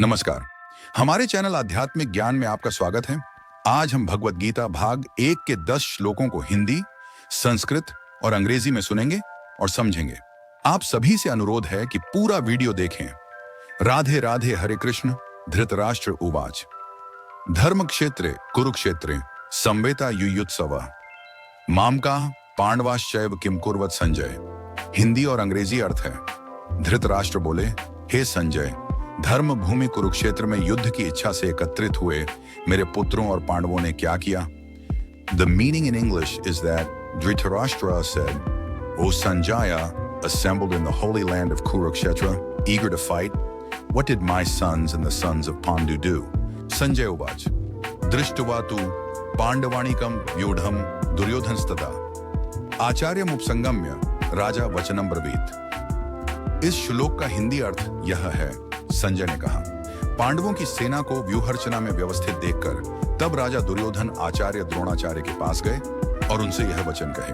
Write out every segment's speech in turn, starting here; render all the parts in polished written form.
नमस्कार। हमारे चैनल आध्यात्मिक ज्ञान में आपका स्वागत है। आज हम भगवत गीता भाग 1 के 10 श्लोकों को हिंदी, संस्कृत और अंग्रेजी में सुनेंगे और समझेंगे। आप सभी से अनुरोध है कि पूरा वीडियो देखें। राधे राधे हरे कृष्ण। धृतराष्ट्र उवाच धर्म क्षेत्रे कुरुक्षेत्रे संवेता युयुत्सव मामकाः पांडवाश्चैव किम कुर्वत संजय। हिंदी और अंग्रेजी अर्थ है। धृतराष्ट्र बोले, हे संजय, धर्म भूमि कुरुक्षेत्र में युद्ध की इच्छा से एकत्रित हुए मेरे पुत्रों और पांडवों ने क्या किया? The meaning in English is that Dhritarashtra said, O Sanjaya, assembled in the holy land of Kurukshetra, eager to fight, what did my sons and the sons of Pandu do? Sanjay uvac, Drishtva tu Pandawanikam vyudham Duryodhanstata. आचार्य उपसंगम्य राजा वचनम ब्रवीत। इस श्लोक का हिंदी अर्थ यह है, संजय ने कहा, पांडवों की सेना को व्यूहरचना में व्यवस्थित देखकर तब राजा दुर्योधन आचार्य द्रोणाचार्य के पास गए और उनसे यह वचन कहे।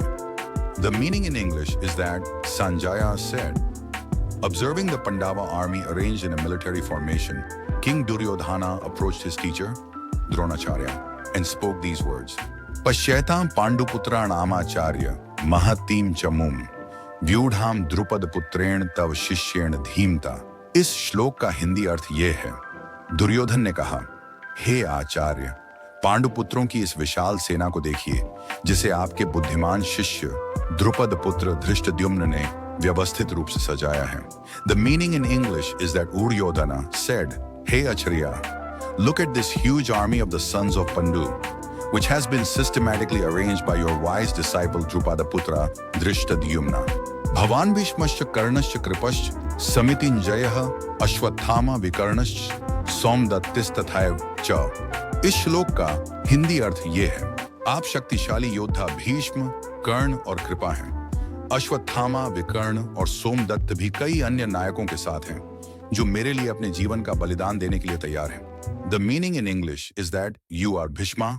The meaning in English is that Sanjaya said, observing the Pandava army arranged in a military formation, King Duryodhana approached his teacher, Dronacharya, and spoke these words. Pashyetam Panduputran Amacharya Mahatim Chamum व्यूढ़ाम Drupad पुत्रेण तव शिष्येण धीमता। इस श्लोक का हिंदी अर्थ ये है, दुर्योधन ने कहा, हे आचार्य, पांडुपुत्रों की इस विशाल सेना को देखिए जिसे आपके बुद्धिमान शिष्य द्रुपद पुत्र धृष्टद्युम्न ने व्यवस्थित रूप से सजाया है। The meaning in English is that Uryodhana said, Hey Acharya, look at this huge army of the sons of Pandu, which has been systematically arranged by your wise disciple Drupada-putra Drishtadyumna. Bhavan Bhishmascha Karnascha Kripascha Samitinjayah Ashwatthama Vikarnascha Somdattis तथैव च। इस श्लोक का हिंदी अर्थ ये है, आप शक्तिशाली योद्धा भीष्म, कर्ण और कृपा हैं। अश्वत्थामा, विकर्ण और सोमदत्त भी कई अन्य नायकों के साथ हैं जो मेरे लिए अपने जीवन का बलिदान देने के लिए तैयार हैं। The meaning in English is that you are Bhishma,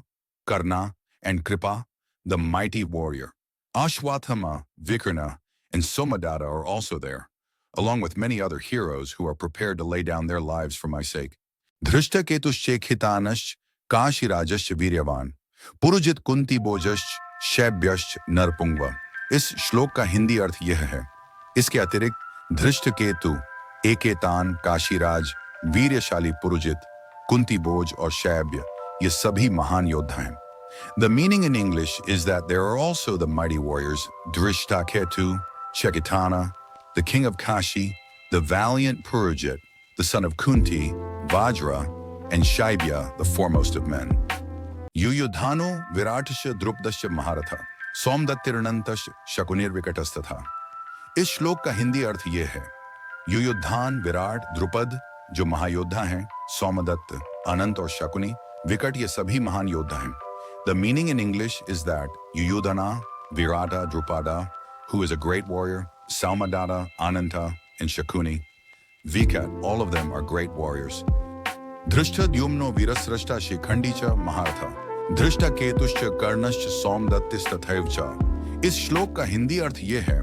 Karna, and Kripa, the mighty warrior. Ashwathama, Vikarna, and Somadatta are also there, along with many other heroes who are prepared to lay down their lives for my sake. Dhrishtaketushchekhitanash Kashirajascha Viryavan, Purujit Kunti Bojascha Shaibyascha Narpungva। इस श्लोक का हिंदी अर्थ यह है, इसके अतिरिक्त धृष्टकेतु, एकेतान, काशीराज, वीरशाली पुरुजित, कुंती बोज और शैब्य ये सभी महान योद्धा हैं। The meaning in English is that there are also the mighty warriors Drishtaketu, Shekitana, the king of Kashi, the valiant Purujit, the son of Kunti, Vajra, and Shaibya, the foremost of men. Yuyudhano Viratasya Drupdasya Maharatha, Somdattiranantasya Shakunirvikatastatha। इस श्लोक का हिंदी अर्थ ये है, युयुधान, विराट, द्रुपद जो महायोद्धा हैं, सोमदत्त, अनंत और शकुनी, विकट ये सभी महान योद्धा हैं। The meaning in English is that Yuyudhana, Virata, Drupada, who is a great warrior, Somadatta, Ananta, and Shakuni, Vikat, all of them are great warriors. Drishtadyumno Virasrashta Shikhandicha Mahartha, Drishtaketushcha Karnascha Somdattis तथैव। इस श्लोक का हिंदी अर्थ ये है,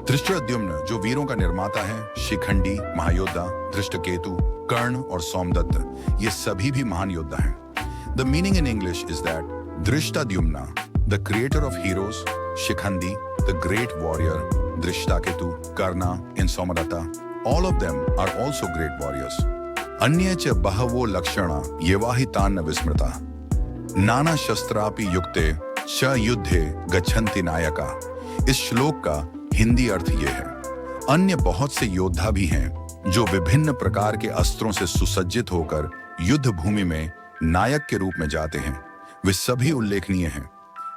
धृष्टद्युम्न जो वीरों का निर्माता है, शिखंडी महायोद्धा, धृष्टकेतु, कर्ण और सोमदत्त ये सभी भी महान योद्धा हैं। The meaning in English is that Drishtadyumna, the creator of heroes, Shikhandi, the great warrior, Drishtaketu, Karna, and Somadatta, all of them are also great warriors. Anya cha bahavo lakshana yevahi tanna vismrita, nana shastrapi yukte cha yuddhe gachanti nayaka। इस श्लोक का हिंदी अर्थ ये है, अन्य बहुत से योद्धा भी हैं जो विभिन्न प्रकार के अस्त्रों से सुसज्जित होकर युद्ध भूमि में नायक के रूप में जाते हैं, वे सभी उल्लेखनीय हैं।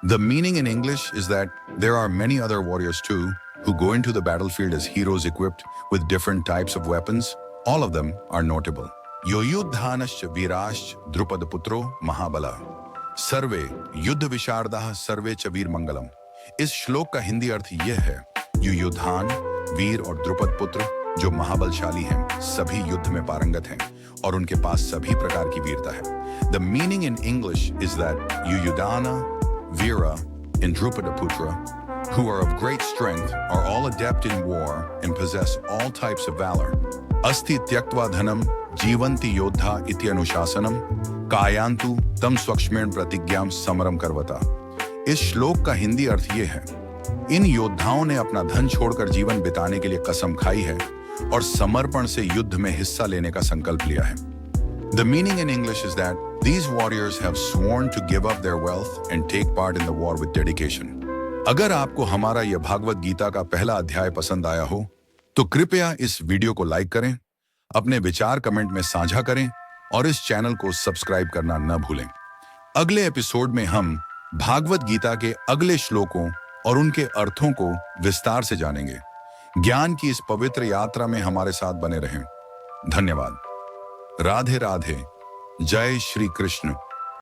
The meaning in English is that there are many other warriors too who go into the battlefield as heroes equipped with different types of weapons. All of them are notable. Yoyudhanascha virascha drupadaputro mahabala सर्वे युद्ध विशारदाः सर्वे च वीर मंगलम। इस श्लोक का हिंदी अर्थ यह है, युयुधान, वीर और द्रुपद पुत्र जो महाबलशाली हैं, सभी युद्ध में पारंगत हैं और उनके पास सभी प्रकार की वीरता है। The meaning in English is that Yuyudhana, Veera, and Drupadaputra, who are of great strength, are all adept in war and possess all types of valor. अस्ति त्यक्त्वा धनम जीवंति योद्धा इति अनुशासनम कायांतु तम स्वक्ष्मेण प्रतिज्ञाम समरम करवता। इस श्लोक का हिंदी अर्थ ये है, इन योद्धाओं ने अपना धन छोड़कर जीवन बिताने के लिए कसम खाई है और समर्पण से युद्ध में हिस्सा लेने का संकल्प लिया है। The meaning in English is that these warriors have sworn to give up their wealth and take part in the war with dedication. अगर आपको हमारा यह भागवत गीता का पहला अध्याय पसंद आया हो तो कृपया इस वीडियो को लाइक करें, अपने विचार कमेंट में साझा करें और इस चैनल को सब्सक्राइब करना न भूलें। अगले एपिसोड में हम भागवत गीता के अगले श्लोकों और उनके अर्थों को विस्तार से जानेंगे। ज्ञान की इस पवित्र यात्रा में हमारे साथ बने रहें। धन्यवाद। राधे राधे। जय श्री कृष्ण।